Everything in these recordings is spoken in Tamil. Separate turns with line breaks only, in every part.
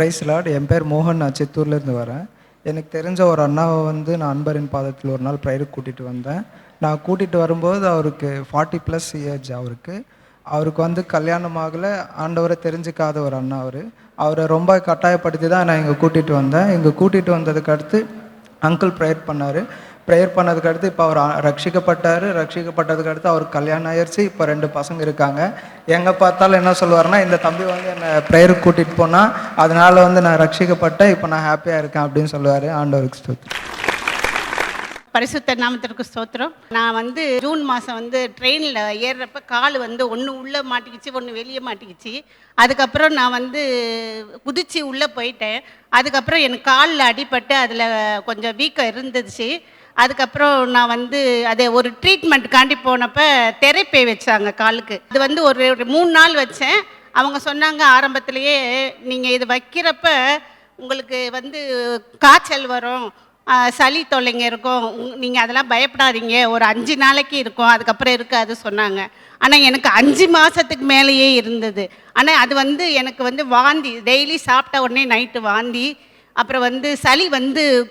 Price Lord. என் பேர் மோகன். நான் சித்தூர்லேருந்து வரேன். எனக்கு தெரிஞ்ச ஒரு அண்ணாவை நான் அன்பரின் பாதத்தில் ஒரு நாள் ப்ரேயருக்கு கூட்டிகிட்டு வந்தேன். நான் கூட்டிகிட்டு வரும்போது அவருக்கு 40+ ஏஜ். அவருக்கு கல்யாணம் ஆகலை. ஆண்டவரை தெரிஞ்சிக்காத ஒரு அண்ணா. அவரை ரொம்ப கட்டாயப்படுத்தி தான் நான் இங்கே கூட்டிகிட்டு வந்தேன். இங்கே கூட்டிகிட்டு வந்ததுக்கு அடுத்து அங்கிள் ப்ரேயர் பண்ணார். ப்ரேயர் பண்ணதுக்கு அடுத்து இப்போ அவர் ரட்சிக்கப்பட்டார். ரட்சிக்கப்பட்டதுக்கு அடுத்து அவருக்கு கல்யாணம் ஆயிடுச்சு. இப்போ 2 பசங்க இருக்காங்க. எங்கே பார்த்தாலும் என்ன சொல்லுவார்னா, இந்த தம்பி என்னை ப்ரேயருக்கு கூட்டிகிட்டு போனால் அதனால் நான் ரட்சிக்கப்பட்டேன், இப்போ நான் ஹாப்பியாக இருக்கேன் அப்படின்னு சொல்லுவார். ஆண்டவருக்கு ஸ்தோத்திரம்.
பரிசுத்த நாமத்திற்கு ஸ்தோத்திரம். நான் ஜூன் மாதம் ட்ரெயினில் ஏறுறப்ப கால் ஒன்று உள்ளே மாட்டிக்கிச்சு, ஒன்று வெளியே மாட்டிக்கிச்சு. அதுக்கப்புறம் நான் குதிச்சு உள்ளே போயிட்டேன். அதுக்கப்புறம் எனக்கு காலில் அடிபட்டு அதில் கொஞ்சம் வீக்கம் இருந்துச்சு. அதுக்கப்புறம் நான் அதை ஒரு ட்ரீட்மெண்ட்டுக்காண்டி போனப்போ தெரப்பி வச்சாங்க காலுக்கு. அது ஒரு 3 நாள் வச்சேன். அவங்க சொன்னாங்க ஆரம்பத்திலேயே, நீங்கள் இது வைக்கிறப்ப உங்களுக்கு காய்ச்சல் வரும், சளி தொல்லைங்க இருக்கும், நீங்கள் அதெல்லாம் பயப்படாதீங்க, ஒரு 5 நாளைக்கு இருக்கும், அதுக்கப்புறம் இருக்காது சொன்னாங்க. ஆனால் எனக்கு 5 மாதத்துக்கு மேலேயே இருந்தது. ஆனால் அது எனக்கு வாந்தி, டெய்லி சாப்பிட்ட உடனே நைட்டு வாந்தி, அப்புறம் சளி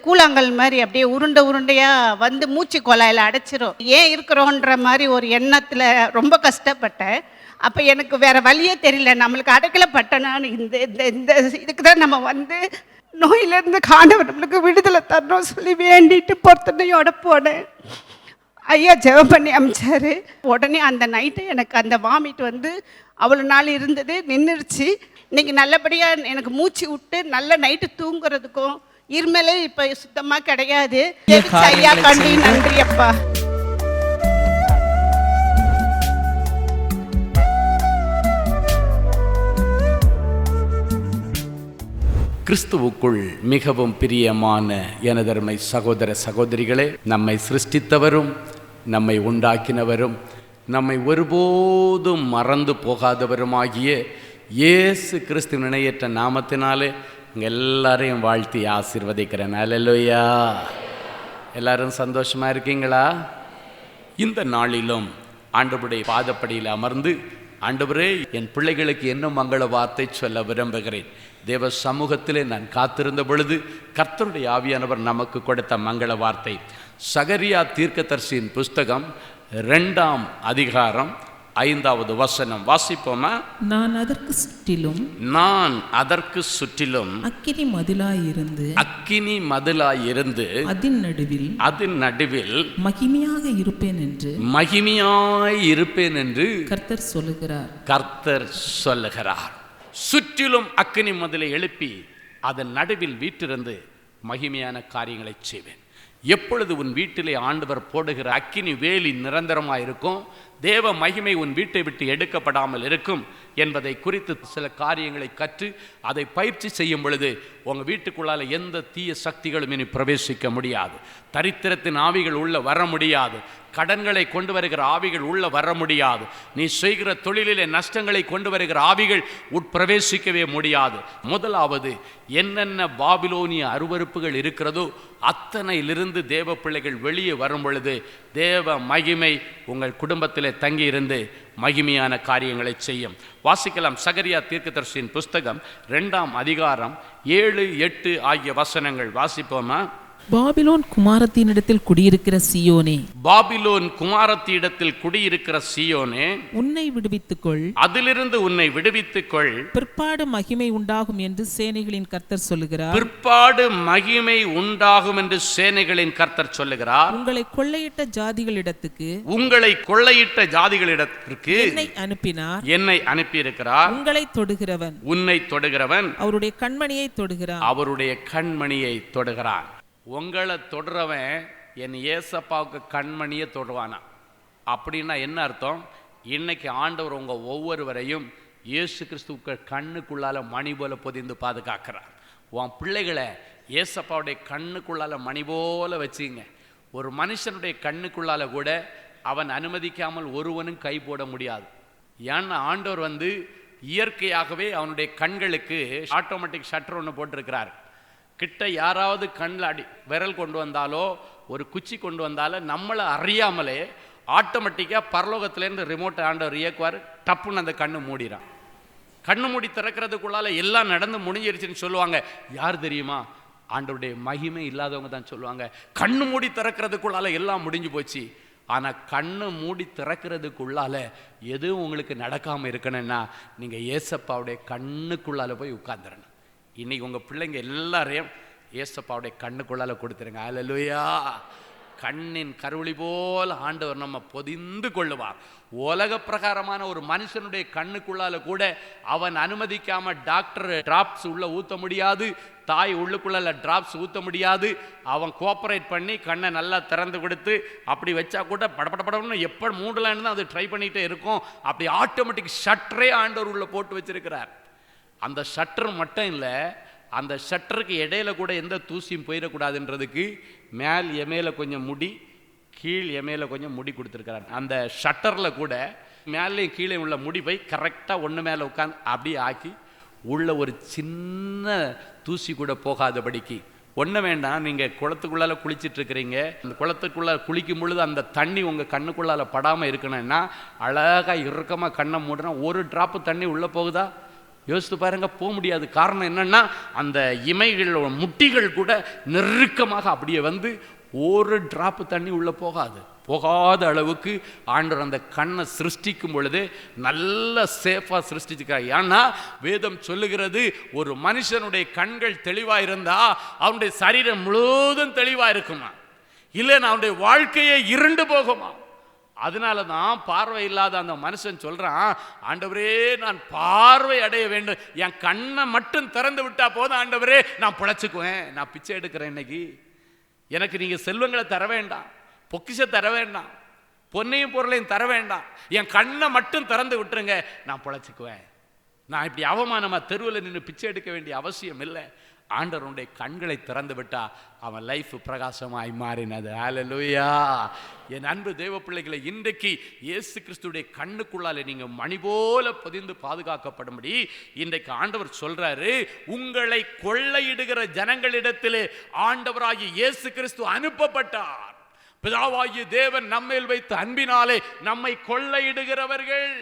கூழாங்கல் மாதிரி அப்படியே உருண்டையாக மூச்சு குழாயில் அடைச்சிரும். ஏன் இருக்கிறோன்ற மாதிரி ஒரு எண்ணத்தில் ரொம்ப கஷ்டப்பட்டேன். அப்போ எனக்கு வேறு வழியே தெரியல, நம்மளுக்கு அடைக்கல பட்டனான்னு இந்த இதுக்கு தான் நம்ம நோயிலேருந்து ஆண்டவர் நம்மளுக்கு விடுதலை தரணும் சொல்லி வேண்டிட்டு பொறுத்தனையோட போனேன். ஐயா ஜெபம் பண்ணி அமிச்சார். உடனே அந்த நைட்டு எனக்கு அந்த வாமிட் அவ்வளோ நாள் இருந்தது நின்றுடுச்சு. இன்றைக்கி நல்லபடியாக எனக்கு மூச்சு விட்டு நல்ல நைட்டு தூங்குறதுக்கும் இருமலே இப்போ சுத்தமாக கிடையாது. ஐயா கண்டி நன்றி அப்பா.
கிறிஸ்துவுக்குள் மிகவும் பிரியமான எனதருமை சகோதர சகோதரிகளே, நம்மை சிருஷ்டித்தவரும் நம்மை உண்டாக்கினவரும் நம்மை ஒருபோதும் மறந்து போகாதவருமாகிய இயேசு கிறிஸ்துவின் இணையற்ற நாமத்தினாலே எல்லாரையும் வாழ்த்தி ஆசீர்வதிக்கிறேன். அல்லேலூயா. எல்லாரும் சந்தோஷமா இருக்கீங்களா? இந்த நாளிலும் ஆண்டவருடைய பாதப்படியில் அமர்ந்து, ஆண்டவரே, என் பிள்ளைகளுக்கு என்ன மங்கள வார்த்தை சொல்ல விரும்புகிறேன். தேவ சமூகத்திலே நான் காத்திருந்த பொழுது கர்த்தருடைய ஆவியானவர் நமக்கு கொடுத்த மங்கள வார்த்தை சகரியா தீர்க்கதரிசியின் புஸ்தகம் 2ஆம் அதிகாரம் 5வது வசனம். வாசிப்போமா?
நான்
அதற்கு சுற்றிலும் அக்கினி மதிலாயிருந்து அதன் நடுவில் மகிமையாய் இருப்பேன் என்று கர்த்தர் சொல்லுகிறார். சுற்றிலும் அக்கினி மதிலை எழுப்பி அதன் நடுவில் வீற்றிருந்து மகிமையான காரியங்களை செய்வேன். எப்பொழுது உன் வீட்டிலே ஆண்டவர் போடுகிற அக்கினி வேலி நிரந்தரமாக இருக்கும், தேவ மகிமை உன் வீட்டை விட்டு எடுக்கப்படாமல் இருக்கும் என்பதை குறித்து சில காரியங்களை கற்று அதை பயிற்சி செய்யும் பொழுது உங்கள் வீட்டுக்குள்ளால் எந்த தீய சக்திகளும் இனி பிரவேசிக்க முடியாது. தரித்திரத்தின் ஆவிகள் உள்ள வர முடியாது. கடன்களை கொண்டு வருகிற ஆவிகள் உள்ள வர முடியாது. நீ செய்கிற தொழிலிலே நஷ்டங்களை கொண்டு வருகிற ஆவிகள் உட்பிரவேசிக்கவே முடியாது. முதலாவது, என்னென்ன பாபிலோனிய அருவருப்புகள் இருக்கிறதோ அத்தனையிலிருந்து தேவ பிள்ளைகள் வெளியே வரும் பொழுது தேவ மகிமை உங்கள் குடும்பத்திலே தங்கி இருந்து மகிமையான காரியங்களை செய்யும். வாசிக்கலாம். சகரியா தீர்க்கதரிசியின் புஸ்தகம் 2ஆம் அதிகாரம் 7, 8 ஆகிய வசனங்கள். வாசிப்போமா?
பாபிலோன் குமாரத்தினிடத்தில் குடியிருக்கிற சீயோனே,
உன்னை விடுவித்துக்கொள், அதிலிருந்து உன்னை விடுவித்துக்கொள்,
பிற்பாடு மகிமை உண்டாகும் என்று சேனைகளின் கர்த்தர் சொல்லுகிறார்.
உங்களை கொள்ளையிட்ட ஜாதிகளிடத்துக்கு
என்னை
அனுப்பியிருக்கிறார்.
உன்னை
தொடுகிறவன்
அவருடைய
கண்மணியை தொடுகிறான். உங்களை தொடுறவன் என் ஏசப்பாவுக்கு கண்மணியை தொடுவானா? அப்படின்னா என்ன அர்த்தம்? இன்னைக்கு ஆண்டவர் உங்கள் ஒவ்வொருவரையும் இயேசு கிறிஸ்துவுக்கு கண்ணுக்குள்ளால மணி போல பொதிந்து பாதுகாக்கிறார். உன் பிள்ளைகளை ஏசப்பாவுடைய கண்ணுக்குள்ளால மணி போல வச்சுங்க. ஒரு மனுஷனுடைய கண்ணுக்குள்ளால கூட அவன் அனுமதிக்காமல் ஒருவனும் கை போட முடியாது. ஏன்னா ஆண்டவர் இயற்கையாகவே அவனுடைய கண்களுக்கு ஆட்டோமேட்டிக் ஷட்டர் ஒன்று போட்டிருக்கிறார். கிட்ட யாராவது கண்ணில் விரல் கொண்டு வந்தாலோ ஒரு குச்சி கொண்டு வந்தாலோ நம்மளை அறியாமலே ஆட்டோமேட்டிக்காக பரலோகத்திலேருந்து ரிமோட் ஆண்டவர் இயக்குவார். டப்புன்னு அந்த கண்ணு மூடிறான். கண்ணு மூடி திறக்கிறதுக்குள்ளால எல்லாம் நடந்து முடிஞ்சிருச்சுன்னு சொல்லுவாங்க. யார் தெரியுமா? ஆண்டவருடைய மகிமை இல்லாதவங்க தான் சொல்லுவாங்க, கண்ணு மூடி திறக்கிறதுக்குள்ளால எல்லாம் முடிஞ்சு போச்சு. ஆனால் கண்ணு மூடி திறக்கிறதுக்குள்ளால எதுவும் உங்களுக்கு நடக்காமல் இருக்கணும்னா நீங்கள் ஏசப்பாவுடைய கண்ணுக்குள்ளால போய் உட்கார்ந்துடணும். இன்னைக்கு உங்கள் பிள்ளைங்க எல்லாரையும் ஏசப்பாவுடைய கண்ணுக்குள்ளால கொடுத்துருங்க. அல்லேலூயா. கண்ணின் கருவழி போல் ஆண்டவர் நம்ம பொதிந்து கொள்ளுவார். உலக பிரகாரமான ஒரு மனுஷனுடைய கண்ணுக்குள்ளால கூட அவன் அனுமதிக்காம டாக்டர் டிராப்ஸ் உள்ள ஊற்ற முடியாது, தாய் உள்ளுக்குள்ள டிராப்ஸ் ஊற்ற முடியாது. அவன் கோஆப்ரேட் பண்ணி கண்ணை நல்லா திறந்து கொடுத்து அப்படி வச்சா கூட படப்படப்படன்னு எப்போ மூடலான்னு தான் அது ட்ரை பண்ணிகிட்டே இருக்கும். அப்படி ஆட்டோமேட்டிக் ஷட்டரே ஆண்டவர் உள்ள போட்டு வச்சிருக்கிறார். அந்த ஷட்டர் மட்டும் இல்லை, அந்த ஷட்டருக்கு இடையில கூட எந்த தூசியும் போயிடக்கூடாதுன்றதுக்கு மேல் எமையில கொஞ்சம் முடி, கீழ் எமையில கொஞ்சம் முடி கொடுத்துருக்கிறார். அந்த ஷட்டரில் கூட மேலேயும் கீழே உள்ள முடி போய் கரெக்டாக ஒன்று மேலே உட்காந்து அப்படியே ஆக்கி உள்ள ஒரு சின்ன தூசி கூட போகாதபடிக்கு. ஒன்று வேண்டாம், நீங்கள் குளத்துக்குள்ளால குளிச்சிட்ருக்கிறீங்க, அந்த குளத்துக்குள்ளே குளிக்கும் பொழுது அந்த தண்ணி உங்கள் கண்ணுக்குள்ளால படாமல் இருக்கணும்னா அழகாக இறுக்கமாக கண்ணை மூடுனா ஒரு ட்ராப்பு தண்ணி உள்ளே போகுதா? யோசித்து பாருங்க, போக முடியாது. காரணம் என்னன்னா அந்த இமைகளோட முட்டிகள் கூட நெருக்கமாக அப்படியே வந்து ஒரு டிராப்பு தண்ணி உள்ளே போகாத அளவுக்கு ஆண்டவர் அந்த கண்ணை சிருஷ்டிக்கும் பொழுது நல்ல சேஃபாக சிருஷ்டிச்சுக்கிறார். ஏன்னா வேதம் சொல்லுகிறது, ஒரு மனுஷனுடைய கண்கள் தெளிவாக இருந்தா அவனுடைய சரீரம் முழுவதும் தெளிவாக இருக்குமா, இல்லைன்னா அவனுடைய வாழ்க்கையே இருண்டு போகுமா. அதனால தான் பார்வை இல்லாத அந்த மனுஷன் சொல்றான், ஆண்டவரே நான் பார்வை அடைய வேண்டும், என் கண்ணை மட்டும் திறந்து விட்டா போதும் ஆண்டவரே, நான் பிழைச்சுக்குவேன், நான் பிச்சை எடுக்கிறேன். இன்னைக்கு எனக்கு நீங்க செல்வங்களை தர வேண்டாம், பொக்கிஷம் தர வேண்டாம், பொன்னையும் பொருளையும் தர வேண்டாம், என் கண்ணை மட்டும் திறந்து விட்டுருங்க, நான் பிழைச்சுக்குவேன். நான் இப்படி அவமானமா தெருவில் நின்று பிச்சை எடுக்க வேண்டிய அவசியம் இல்லை. ஆண்டவருடைய கண்களை திறந்து விட்டா அவன் லைஃப் பிரகாசமாய் மாறினது. ஹல்லேலூயா. என் அன்பு தேவ பிள்ளைகளை, இன்றைக்கு இயேசு கிறிஸ்துடைய கண்ணுக்குள்ளாலே நீங்க மணி போல பொதிந்து பாதுகாக்கப்படும்படி இன்றைக்கு ஆண்டவர் சொல்றாரு, உங்களை கொள்ளையிடுகிற ஜனங்களிடத்திலே ஆண்டவராகிய இயேசு கிறிஸ்து அனுப்பப்பட்டார். பிதாவாகிய தேவன் நம்மேல் வைத்த அன்பினாலே நம்மை கொள்ளையிடுகிறவர்கள்,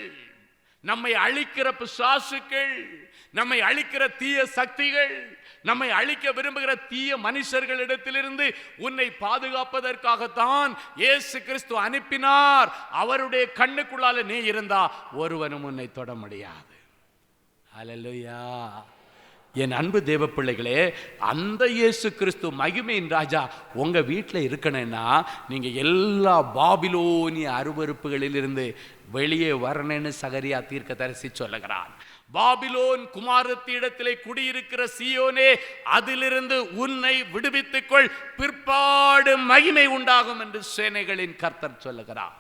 நம்மை அழிக்கிற பிசாசுகள், நம்மை அழிக்கிற தீய சக்திகள், நம்மை அழிக்க விரும்புகிற தீய மனுஷர்களிடத்திலிருந்து உன்னை பாதுகாப்பதற்காகத்தான் இயேசு கிறிஸ்து அனுப்பினார். அவருடைய கண்ணுக்குள்ளால நீ இருந்தா ஒருவனும் உன்னை தொட முடியாது. ஹல்லேலூயா. என் அன்பு தேவ பிள்ளைகளே, அந்த இயேசு கிறிஸ்து மகிமையின் ராஜா உங்க வீட்டில் இருக்கணும்னா நீங்க எல்லா பாபிலோனிய அருவருப்புகளிலிருந்து வெளியே வரணும்னு சகரியா தீர்க்கதரிசி சொல்லுகிறான். பாபிலோன் குமாரத்தி இடத்திலே குடியிருக்கிற சீயோனே, அதிலிருந்து உன்னை விடுவித்துக்கொள், பிற்பாடு மகிமை உண்டாகும் என்று சேனைகளின் கர்த்தர் சொல்லுகிறார்.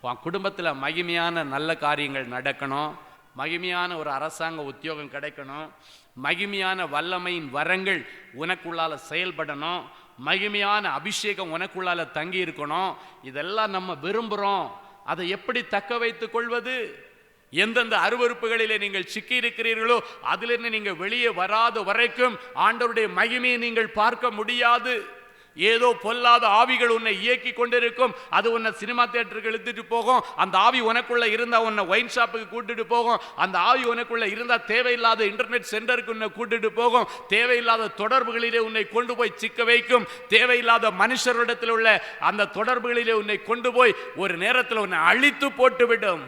உன் குடும்பத்தில் மகிமையான நல்ல காரியங்கள் நடக்கணும், மகிமையான ஒரு அரசாங்க உத்தியோகம் கிடைக்கணும், மகிமையான வல்லமையின் வரங்கள் உனக்குள்ளால செயல்படணும், மகிமையான அபிஷேகம் உனக்குள்ளால தங்கி இருக்கணும். இதெல்லாம் நம்ம விரும்புகிறோம். அதை எப்படி தக்க வைத்துக் கொள்வது? எந்தெந்த அருவருப்புகளிலே நீங்கள் சிக்கி இருக்கிறீர்களோ அதிலிருந்து நீங்கள் வெளியே வராத வரைக்கும் ஆண்டவருடைய மகிமையை நீங்கள் பார்க்க முடியாது. ஏதோ பொல்லாத ஆவிகள் உன்னை இயக்கி கொண்டிருக்கும். அது உன்னை சினிமா தியேட்டருக்கு இழுத்துட்டு போகும். அந்த ஆவி உனக்குள்ள இருந்தா உன்னை ஒயின் ஷாப்புக்கு கூட்டிட்டு போகும். அந்த ஆவி உனக்குள்ள இருந்தா தேவையில்லாத இன்டர்நெட் சென்டருக்கு உன்னை கூட்டிட்டு போகும். தேவையில்லாத தொடர்புகளிலே உன்னை கொண்டு போய் சிக்க வைக்கும். தேவையில்லாத மனுஷரிடத்தில் உள்ள அந்த தொடர்புகளிலே உன்னை கொண்டு போய் ஒரு நேரத்தில் உன்னை அழித்து போட்டுவிடும்.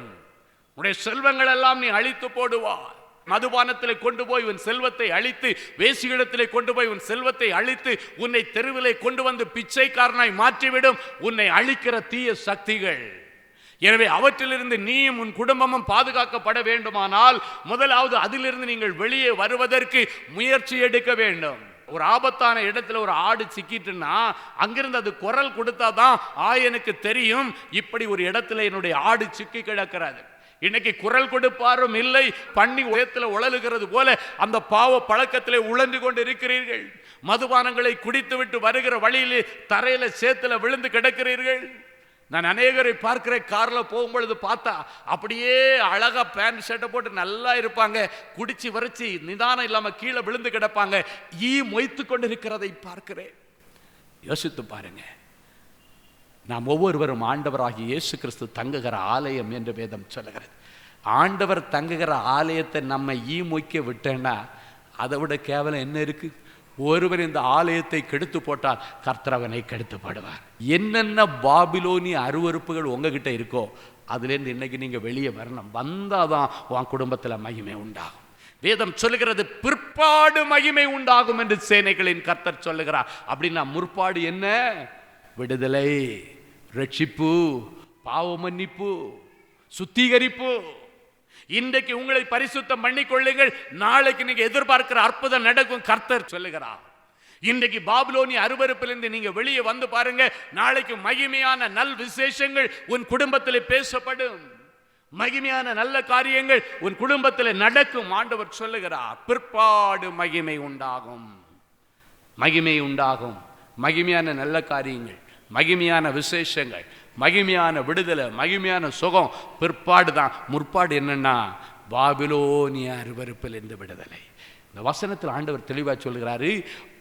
உன்னுடைய செல்வங்கள் எல்லாம் நீ அழித்து போடுவாய். மதுபானத்திலே கொண்டு போய் உன் செல்வத்தை அழித்து, வேசிகளிடத்திலே கொண்டு போய் உன் செல்வத்தை அழித்து, உன்னை தெருவிலே கொண்டு வந்து பிச்சைக்காரனாய் மாற்றிவிடும் உன்னை அழிக்கிற தீய சக்திகள். எனவே அவற்றிலிருந்து நீயும் உன் குடும்பமும் பாதுகாக்கப்பட வேண்டுமானால் முதலாவது அதிலிருந்து நீங்கள் வெளியே வருவதற்கு முயற்சி எடுக்க வேண்டும். ஒரு ஆபத்தான இடத்துல ஒரு ஆடு சிக்கிட்டுன்னா அங்கிருந்து அது குரல் கொடுத்தாதான் எனக்கு தெரியும் இப்படி ஒரு இடத்துல என்னுடைய ஆடு சிக்கி கிடக்கிறது. இன்னைக்கு குரல் கொடுப்பாரும் இல்லை, பண்ணி உயரத்தில் உழலுகிறது போல அந்த பாவ பழக்கத்திலே உழந்து கொண்டு இருக்கிறீர்கள். மதுபானங்களை குடித்து விட்டு வருகிற வழியிலே தரையில சேத்துல விழுந்து கிடக்கிறீர்கள். நான் அநேகரை பார்க்கிறேன், கார்ல போகும்பொழுது பார்த்தா அப்படியே அழகா பேண்ட் ஷர்ட்டை போட்டு நல்லா இருப்பாங்க, குடிச்சு வரைச்சி நிதானம் இல்லாம கீழே விழுந்து கிடப்பாங்க. மொய்த்து கொண்டு இருக்கிறதை பார்க்கிறேன். யோசித்து பாருங்க. நாம் ஒவ்வொருவரும் ஆண்டவராகிய இயேசு கிறிஸ்து தங்குகிற ஆலயம் என்று வேதம் சொல்லுகிறது. ஆண்டவர் தங்குகிற ஆலயத்தை நம்ம ஈமொய்க்க விட்டேன்னா அதை விட கேவலம் என்ன இருக்கு? ஒருவர் இந்த ஆலயத்தை கெடுத்து போட்டால் கர்த்தர் அவனை கெடுத்து போடுவார். என்னென்ன பாபிலோனிய அருவருப்புகள் உங்ககிட்ட இருக்கோ அதுலேருந்து இன்னைக்கு நீங்க வெளியே வரணும். வந்தாதான் உன் குடும்பத்தில் மகிமை உண்டாகும். வேதம் சொல்லுகிறது பிற்பாடு மகிமை உண்டாகும் என்று சேனைகளின் கர்த்தர் சொல்லுகிறார். அப்படின்னா முற்பாடு என்ன? விடுதலை, ரட்சிப்பு, பாவ மன்னிப்பு, சுத்திகரிப்பு. இன்றைக்கு உங்களை பரிசுத்தம் பண்ணிக்கொள்ளுங்கள், நாளைக்கு நீங்க எதிர்பார்க்கிற அற்புதம் நடக்கும். கர்த்தர் சொல்லுகிறார். இன்றைக்கு பாபிலோனிய அருவருப்பிலிருந்து நீங்க வெளியே வந்து பாருங்க, நாளைக்கு மகிமையான நல் விசேஷங்கள் உன் குடும்பத்தில் பேசப்படும். மகிமையான நல்ல காரியங்கள் உன் குடும்பத்தில் நடக்கும். ஆண்டவர் சொல்லுகிறார் பிற்பாடு மகிமை உண்டாகும். மகிமை உண்டாகும். மகிமையான நல்ல காரியங்கள், மகிமையான விசேஷங்கள், மகிமையான விடுதலை, மகிமையான சுகம் பிற்பாடு தான். முற்பாடு என்னன்னா பாபிலோனிய அருவருப்பில் இருந்து விடுதலை. இந்த வசனத்தில் ஆண்டவர் தெளிவாக சொல்கிறாரு,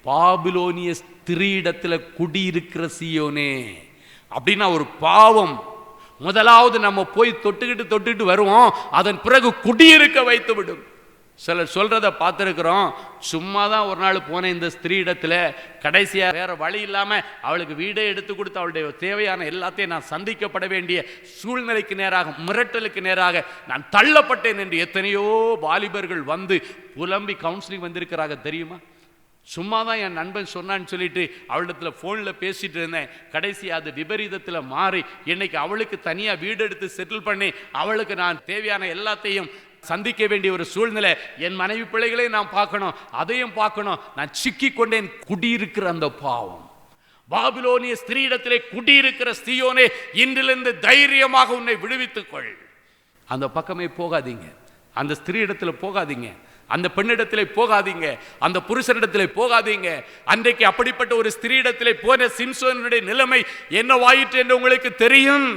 பாபிலோனிய ஸ்திரீடத்தில் குடியிருக்கிற சீயோனே. அப்படின்னா ஒரு பாவம் முதலாவது நம்ம போய் தொட்டுக்கிட்டு வருவோம், அதன் பிறகு குடியிருக்க வைத்து விடும். சிலர் சொல்றத பார்த்துருக்கிறோம். சும்மா தான் ஒரு நாள் போன இந்த ஸ்திரீ இடத்துல கடைசியாக வேற வழி இல்லாமல் அவளுக்கு வீடே எடுத்து கொடுத்து அவளுடைய தேவையான எல்லாத்தையும் நான் சந்திக்கப்பட வேண்டிய சூழ்நிலைக்கு நேராக, மிரட்டலுக்கு நேராக நான் தள்ளப்பட்டேன் என்று எத்தனையோ வாலிபர்கள் வந்து புலம்பி கவுன்சிலிங் வந்திருக்கிறாங்க தெரியுமா? சும்மா தான் என் நண்பன் சொன்னான்னு சொல்லிட்டு அவளிடத்துல ஃபோனில் பேசிட்டு இருந்தேன். கடைசி அது விபரீதத்தில் மாறி இன்னைக்கு அவளுக்கு தனியாக வீடு எடுத்து செட்டில் பண்ணி அவளுக்கு நான் தேவையான எல்லாத்தையும் சந்திக்க வேண்டிய ஒரு சூழ்நிலை. என் மனைவி பிள்ளைகளையும் நான் பார்க்கணும், அதையும் பார்க்கணும். நான் சிக்கி கொண்டேன். குடியிருக்கிற அந்த பாவம், பாபிலோனிய ஸ்திரீடத்திலே குடியிருக்கிற சீயோனே, இன்றிலிருந்து தைரியமாக உன்னை விடுவித்துக்கொள். அந்த பக்கமே போகாதீங்க, அந்த ஸ்திரீடத்துல போகாதீங்க, அந்த பெண்ணிடத்திலே போகாதீங்க, அந்த புருஷனிடத்திலே போகாதீங்க. அன்றைக்கு அப்படிப்பட்ட ஒரு ஸ்திரீடத்திலே போன சிம்சோனுடைய நிலைமை என்னவாயிற்று என்று உங்களுக்கு தெரியும்.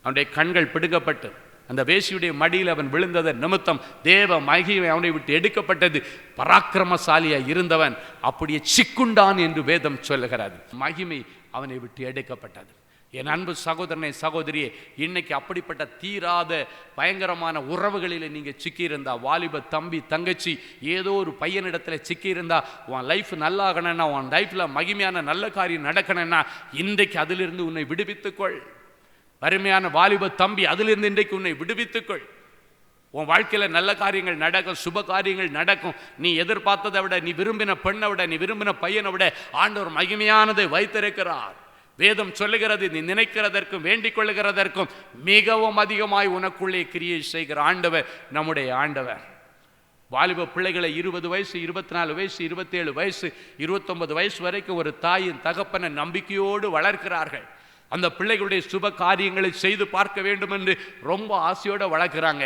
அவனுடைய கண்கள் பிடுங்கப்பட்டு அந்த வேசியுடைய மடியில் அவன் விழுந்ததன் நிமித்தம் தேவ மகிமை அவனை விட்டு எடுக்கப்பட்டது. பராக்கிரமசாலியாய் இருந்தவன் அப்படியே சிக்குண்டான் என்று வேதம் சொல்லுகிறது. மகிமை அவனை விட்டு எடுக்கப்பட்டது. என் அன்பு சகோதரனை, சகோதரியே, இன்னைக்கு அப்படிப்பட்ட தீராத பயங்கரமான உறவுகளில் நீங்கள் சிக்கியிருந்தா, வாலிப தம்பி தங்கச்சி ஏதோ ஒரு பையனிடத்தில் சிக்கியிருந்தா, உன் லைஃப் நல்லாகணும்னா, உன் லைஃப்பில் மகிமையான நல்ல காரியம் நடக்கணும்னா இன்றைக்கு அதிலிருந்து உன்னை விடுவித்துக்கொள். அருமையான வாலிப தம்பி, அதிலிருந்து இன்றைக்கு உன்னை விடுவித்துக்கொள். உன் வாழ்க்கையில் நல்ல காரியங்கள் நடக்கும், சுப காரியங்கள் நடக்கும். நீ எதிர்பார்த்ததை விட, நீ விரும்பின பெண்ணை விட, நீ விரும்பின பையனை விட ஆண்டவர் மகிமையானதை வைத்திருக்கிறார். வேதம் சொல்லுகிறது, நீ நினைக்கிறதற்கும் வேண்டிக் கொள்ளுகிறதற்கும் மிகவும் அதிகமாய் உனக்குள்ளே கிரியை செய்கிற ஆண்டவர் நம்முடைய ஆண்டவர். வாலிப பிள்ளைகளை 20 வயசு, 24 வயசு, 27 வயசு, 29 வயசு வரைக்கும் ஒரு தாயின் தகப்பனை நம்பிக்கையோடு வளர்க்கிறார்கள். அந்த பிள்ளைகளுடைய சுப காரியங்களை செய்து பார்க்க வேண்டும் என்று ரொம்ப ஆசையோடு வளர்க்கிறாங்க.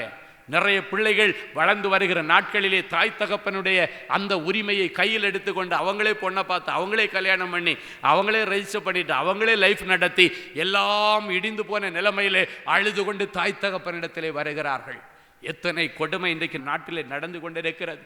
நிறைய பிள்ளைகள் வளர்ந்து வருகிற நாட்களிலே தாய் தகப்பனுடைய அந்த உரிமையை கையில் எடுத்துக்கொண்டு அவங்களே பொண்ணை பார்த்து, அவங்களே கல்யாணம் பண்ணி, அவங்களே ரெஜிஸ்டர் பண்ணிட்டு, அவங்களே லைஃப் நடத்தி, எல்லாம் இடிந்து போன நிலைமையிலே அழுது கொண்டு தாய் தகப்பனிடத்திலே வருகிறார்கள். எத்தனை கொடுமை இன்றைக்கு நாட்டிலே நடந்து கொண்டிருக்கிறது.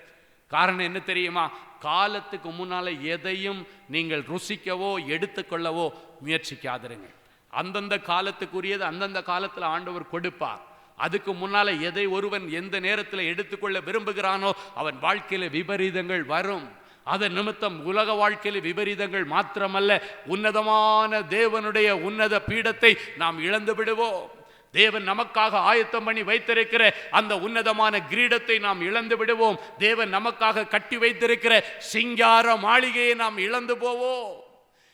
காரணம் என்ன தெரியுமா? காலத்துக்கு முன்னால எதையும் நீங்கள் ருசிக்கவோ எடுத்துக்கொள்ளவோ முயற்சிக்காதிருங்க. அந்தந்த காலத்துக்குரியது அந்தந்த காலத்தில் ஆண்டவர் கொடுப்பார். அதுக்கு முன்னால எதை ஒருவன் எந்த நேரத்தில் எடுத்துக்கொள்ள விரும்புகிறானோ அவன் வாழ்க்கையில விபரீதங்கள் வரும். அதன் நிமித்தம் உலக வாழ்க்கையில விபரீதங்கள் மாத்திரமல்ல, உன்னதமான தேவனுடைய உன்னத பீடத்தை நாம் இழந்து விடுவோம். தேவன் நமக்காக ஆயத்தம் பண்ணி வைத்திருக்கிற அந்த உன்னதமான கிரீடத்தை நாம் இழந்து விடுவோம். தேவன் நமக்காக கட்டி வைத்திருக்கிற சிங்கார மாளிகையை நாம் இழந்து போவோம்.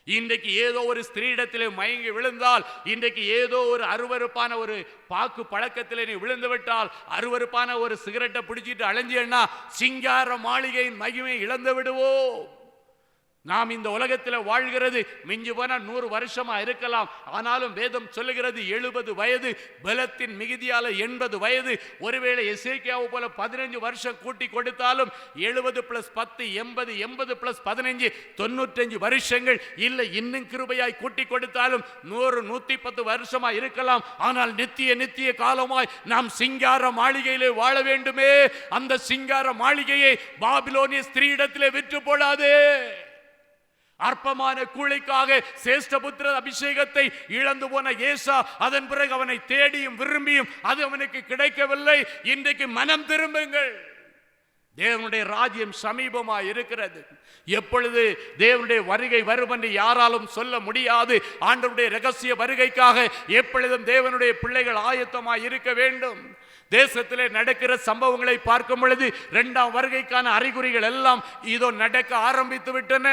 இன்றைக்கு ஏதோ ஒரு ஸ்திரீடத்திலே மயங்கி விழுந்தால், இன்றைக்கு ஏதோ ஒரு அருவருப்பான ஒரு பாக்கு பழக்கத்திலே நீ விழுந்து விட்டால், அருவருப்பான ஒரு சிகரெட்டை பிடிச்சிட்டு அலைஞ்சியன்னா சிங்கார மாளிகையின் மகிமை இழந்து விடுவோம். நாம் இந்த உலகத்தில் வாழ்கிறது மிஞ்சி போனா 100 வருஷமா இருக்கலாம். ஆனாலும் வேதம் சொல்லுகிறது 70 வயது பலத்தின் மிகுதியால 80 வயது. ஒருவேளை எசேக்கியாவை போல 15 வருஷம் கூட்டி கொடுத்தாலும் 70 + 10 80, 80 + 15 95 வருஷங்கள் இல்லை. இன்னும் கிருபையாய் கூட்டி கொடுத்தாலும் 100 110 வருஷமா இருக்கலாம். ஆனால் நித்திய காலமாய் நாம் சிங்கார மாளிகையிலே வாழ வேண்டுமே. அந்த சிங்கார மாளிகையை பாபிலோனிய ஸ்திரீடத்திலே விற்று போடாதே. அற்பமான கூலிக்காக சேஷ்டபுத்திர அபிஷேகத்தை இழந்து போன ஏசா அதன் பிறகு அவனை தேடியும் விரும்பியும் அது அவனுக்கு கிடைக்கவில்லை. இன்றைக்கு மனம் திரும்புங்கள். தேவனுடைய ராஜ்யம் சமீபமாக இருக்கிறது. எப்பொழுது தேவனுடைய வருகை வரும் என்று யாராலும் சொல்ல முடியாது. ஆண்டவருடைய ரகசிய வருகைக்காக எப்பொழுதும் தேவனுடைய பிள்ளைகள் ஆயத்தமாக இருக்க வேண்டும். தேசத்திலே நடக்கிற சம்பவங்களை பார்க்கும் பொழுது இரண்டாம் வருகைக்கான அறிகுறிகள் எல்லாம் இதோ நடக்க ஆரம்பித்து விட்டன.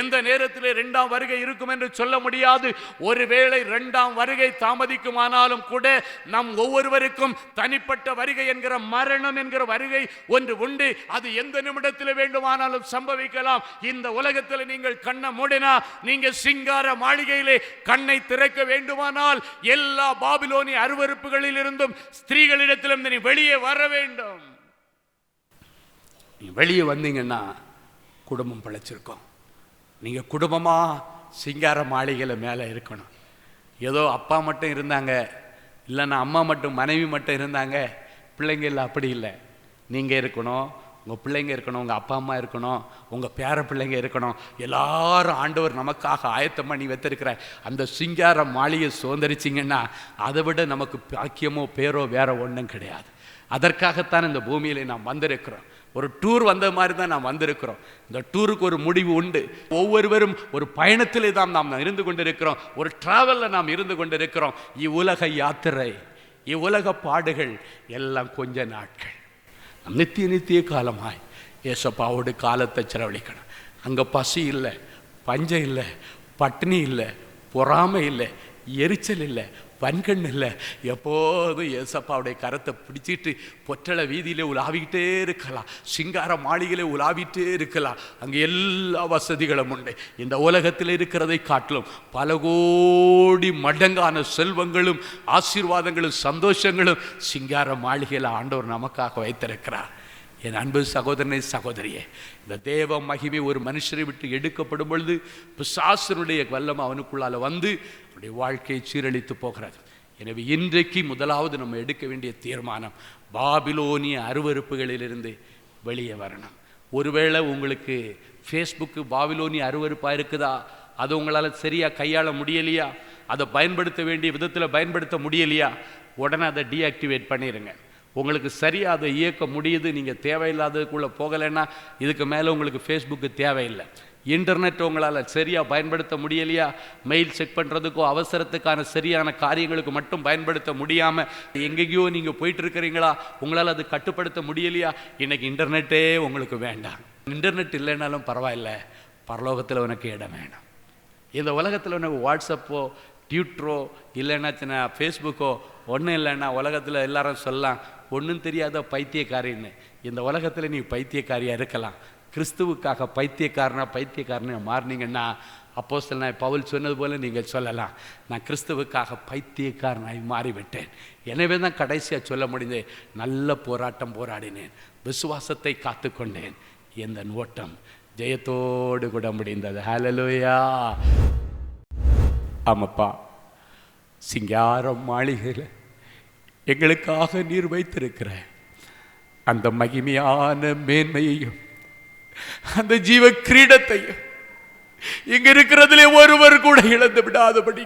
எந்த நேரத்திலே இரண்டாம் வருகை இருக்கும் என்று சொல்ல முடியாது. ஒருவேளை இரண்டாம் வருகை தாமதிக்குமானாலும் கூட நம் ஒவ்வொருவருக்கும் தனிப்பட்ட வருகை என்கிற மரணம் என்கிற வருகை ஒன்று உண்டு. அது எந்த நிமிடத்தில் வேண்டுமானாலும் சம்பவிக்கலாம். இந்த உலகத்தில் நீங்கள் கண்ணை மூடினா, நீங்க சிங்கார மாளிகையிலே கண்ணை திறக்க வேண்டுமானால் எல்லா பாபிலோனிய அருவருப்புகளில் இருந்தும் ஸ்திரீகளிடம் நீ வெளியே வர வேண்டும். நீ வெளியே வந்தீங்கன்னா குடும்பம் பிழைச்சிருக்கும். நீங்க குடும்பமா சிங்கார மாளிகையில மேலே இருக்கணும். ஏதோ அப்பா மட்டும் இருந்தாங்க, இல்லைன்னா அம்மா மட்டும் மனைவி மட்டும் இருந்தாங்க, பிள்ளைங்க இல்லை, அப்படி இல்லை. நீங்க இருக்கணும், உங்கள் பிள்ளைங்க இருக்கணும், உங்கள் அப்பா அம்மா இருக்கணும், உங்கள் பேர பிள்ளைங்க இருக்கணும். எல்லாரும் ஆண்டவர் நமக்காக ஆயத்தம் பண்ணி வைத்திருக்கிற அந்த சிங்கார மாளிகை சுதந்திரிச்சிங்கன்னா அதை விட நமக்கு பாக்கியமோ பேரோ வேற ஒன்றும் கிடையாது. அதற்காகத்தான் இந்த பூமியிலே நாம் வந்திருக்கிறோம். ஒரு டூர் வந்த மாதிரி தான் நாம் வந்திருக்கிறோம். இந்த டூருக்கு ஒரு முடிவு உண்டு. ஒவ்வொருவரும் ஒரு பயணத்திலே தான் நாம் இருந்து கொண்டிருக்கிறோம். ஒரு டிராவலில் நாம் இருந்து கொண்டிருக்கிறோம். இவ்வுலக யாத்திரை, இவ்வுலக பாடுகள் எல்லாம் கொஞ்ச நாட்கள். நித்திய காலமாய் ஏசப்பாவோடு காலத்தை செலவழிக்கணும். அங்கே பசி இல்லை, பஞ்சம் இல்லை, பட்டினி இல்லை, பொறாமை இல்லை, எரிச்சல் இல்லை, வன்கண் இல்லை. எப்போதும் ஏசப்பாவுடைய கரத்தை பிடிச்சிட்டு பொற்றளை வீதியிலே உலாவிக்கிட்டே இருக்கலாம், சிங்கார மாளிகையிலே உலாவிட்டே இருக்கலாம். அங்கே எல்லா வசதிகளும் உண்டு. இந்த உலகத்தில் இருக்கிறதை காட்டிலும் பல கோடி மடங்கான செல்வங்களும் ஆசீர்வாதங்களும் சந்தோஷங்களும் சிங்கார மாளிகையில் ஆண்டவர் நமக்காக வைத்திருக்கிறார். என் அன்பு சகோதரனே, சகோதரியே, இந்த தேவ மகிமை ஒரு மனுஷரை விட்டு எடுக்கப்படும் பொழுது பிசாசனுடைய வல்லம் அவனுக்குள்ளால் வந்து அவனுடைய வாழ்க்கையை சீரழித்து போகிறது. எனவே இன்றைக்கு முதலாவது நம்ம எடுக்க வேண்டிய தீர்மானம், பாபிலோனிய அருவருப்புகளிலிருந்து வெளியே வரணும். ஒருவேளை உங்களுக்கு ஃபேஸ்புக்கு பாபிலோனிய அருவருப்பாக இருக்குதா, அது உங்களால் சரியாக கையாள முடியலையா, அதை பயன்படுத்த வேண்டிய விதத்தில் பயன்படுத்த முடியலையா, உடனே அதை டீஆக்டிவேட் பண்ணிடுங்க. உங்களுக்கு சரியாக அதை இயக்க முடியுது, நீங்கள் தேவையில்லாததுக்குள்ளே போகலைன்னா இதுக்கு மேலே உங்களுக்கு ஃபேஸ்புக்கு தேவையில்லை. இன்டர்நெட் உங்களால் சரியாக பயன்படுத்த முடியலையா, மெயில் செக் பண்ணுறதுக்கோ அவசரத்துக்கான சரியான காரியங்களுக்கு மட்டும் பயன்படுத்த முடியாமல் எங்கேயோ நீங்கள் போயிட்டுருக்கிறீங்களா, உங்களால் அது கட்டுப்படுத்த முடியலையா, இன்றைக்கி இன்டர்நெட்டே உங்களுக்கு வேண்டாம். இன்டர்நெட் இல்லைன்னாலும் பரவாயில்ல, பரலோகத்தில் உனக்கு இடம் வேணும். இந்த உலகத்தில் உனக்கு வாட்ஸ்அப்போ ட்விட்டரோ இல்லைன்னா ஃபேஸ்புக்கோ ஒன்றும் இல்லைன்னா உலகத்தில் எல்லாரும் சொல்லலாம் ஒன்றும் தெரியாத பைத்தியக்காரின்னு. இந்த உலகத்தில் நீ பைத்தியக்காரியாக இருக்கலாம். கிறிஸ்துவுக்காக பைத்தியக்காரனை மாறினீங்கன்னா அப்போஸ்தலனாய் பவுல் சொன்னது போல் நீங்கள் சொல்லலாம், நான் கிறிஸ்துவுக்காக பைத்தியக்காரனாய் மாறிவிட்டேன். எனவே தான் கடைசியாக சொல்ல முடிந்தது, நல்ல போராட்டம் போராடினேன், விசுவாசத்தை காத்து கொண்டேன், எந்த ஓட்டம் ஜெயத்தோடு கூட முடிந்தது. ஹல்லேலூயா. ஆமாப்பா, சிங்கார மாளிகையில் எங்களுக்காக நீர் வைத்திருக்கிற அந்த மகிமையான மேன்மையையும் அந்த ஜீவ கிரீடத்தையும் இங்க இருக்கிறதுலே ஒருவர் கூட இழந்து விடாதபடி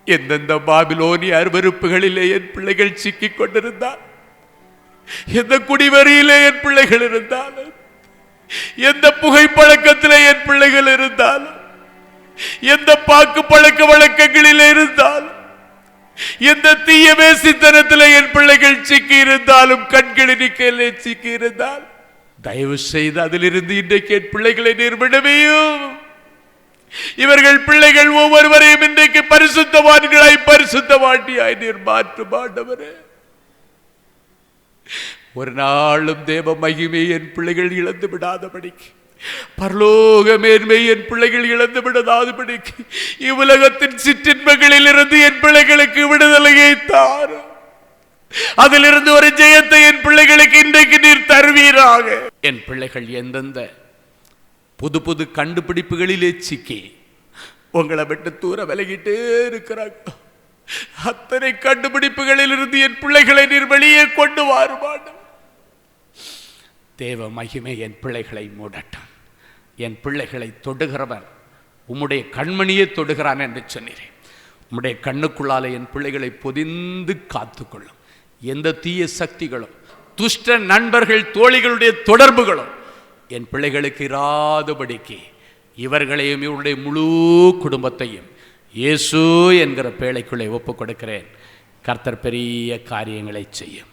எந்தெந்த பாபிலோனிய அருவருப்புகளிலே என் பிள்ளைகள் சிக்கிக் கொண்டிருந்தால், எந்த குடிவரியிலே என் பிள்ளைகள் இருந்தாலும், எந்த புகைப்பழக்கத்திலே என் பிள்ளைகள் இருந்தாலும், எந்த பாக்கு பழக்க வழக்கங்களில் இருந்தாலும், எந்த தீய வேசித்தனத்தில் என் பிள்ளைகள் சிக்கி இருந்தாலும், கண்களினிக்கையிலே சிக்கி இருந்தால், தயவு செய்து அதிலிருந்து இன்றைக்கு என் பிள்ளைகளை நீர் விடுவியும். இவர்கள் பிள்ளைகள் ஒவ்வொருவரையும் இன்றைக்கு பரிசுத்தவான்களாய் பரிசுத்தவாட்டியாய் நீர் மாற்றும் ஆண்டவரே. ஒரு நாளும் தேவ மகிமை என் பிள்ளைகள் இழந்து விடாதபடிக்கு, பரலோக மேன்மை என் பிள்ளைகள் இழந்து விடாதபடிக்கு, இவ்வுலகத்தின் சிற்றின்பங்களில் இருந்து என் பிள்ளைகளுக்கு விடுதலையை தாரும். அதிலிருந்து ஒரு ஜெயத்தை என் பிள்ளைகளுக்கு இன்றைக்கு நீர் தருவீராக. என் பிள்ளைகள் எந்தெந்த புது புது கண்டுபிடிப்புகளிலே சிக்கி உங்களை விட்டு தூர விலகிட்டே இருக்கிறாங்க, அத்தனை கண்டுபிடிப்புகளில் இருந்து என் பிள்ளைகளை நீர் வெளியே கொண்டு வாருமாடும். தேவ மகிமை என் பிள்ளைகளை மூடட்டும். என் பிள்ளைகளை தொடுகிறவர் உம்முடைய கண்மணியே தொடுகிறான் என்று சொன்னீரேன். உம்முடைய கண்ணுக்குள்ளாலே என் பிள்ளைகளை பொதிந்து காத்துக்கொள்ளும். எந்த தீய சக்திகளும் துஷ்ட நண்பர்கள் தோழிகளுடைய தொடர்புகளும் என் பிள்ளைகளுக்கு இராதபடிக்கு இவர்களையும் இவருடைய முழு குடும்பத்தையும் இயேசு என்கிற பேழைக்குள்ளே ஒப்புக் கொடுக்கிறேன். கர்த்தர் பெரிய காரியங்களை செய்யும்.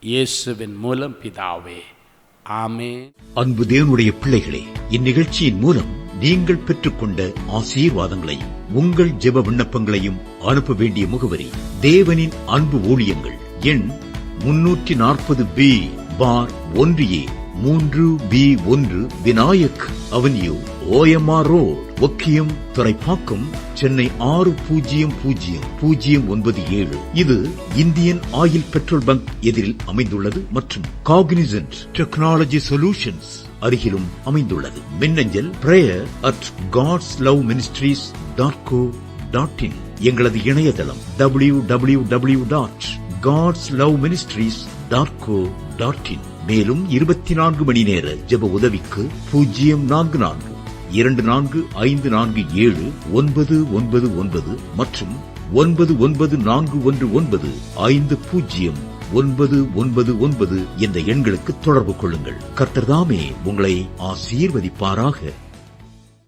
இயேசுவின் மூலம் பிதாவே, ஆமென்.
அன்பு தேவனுடைய பிள்ளைகளே, இந்நிகழ்ச்சியின் மூலம் நீங்கள் பெற்றுக்கொண்ட ஆசீர்வாதங்களையும் உங்கள் ஜெப விண்ணப்பங்களையும் அனுப்ப வேண்டிய முகவரி: தேவனின் அன்பு ஊழியங்கள், எண் 340B பார் 1A 3B1 Vinayak avenue, OMR road, Okkiyam, Thoraipakkam, Chennai 600097. இது இந்தியன் ஆயில் பெட்ரோல் பங்க் எதிரில் அமைந்துள்ளது மற்றும் காக்னிசன்ட் டெக்னாலஜி சொல்யூஷன்ஸ் அருகிலும் அமைந்துள்ளது. மின்னஞ்சல் prayer@godsloveministries.co.in. எங்களது இணையதளம் www.godsloveministries.co.in. மேலும் 24 மணி நேர ஜெப உதவிக்கு 04454547999 மற்றும் 9941950999 என்ற எண்களுக்கு தொடர்பு கொள்ளுங்கள். கர்த்தர் தாமே உங்களை ஆசீர்வதிப்பாராக.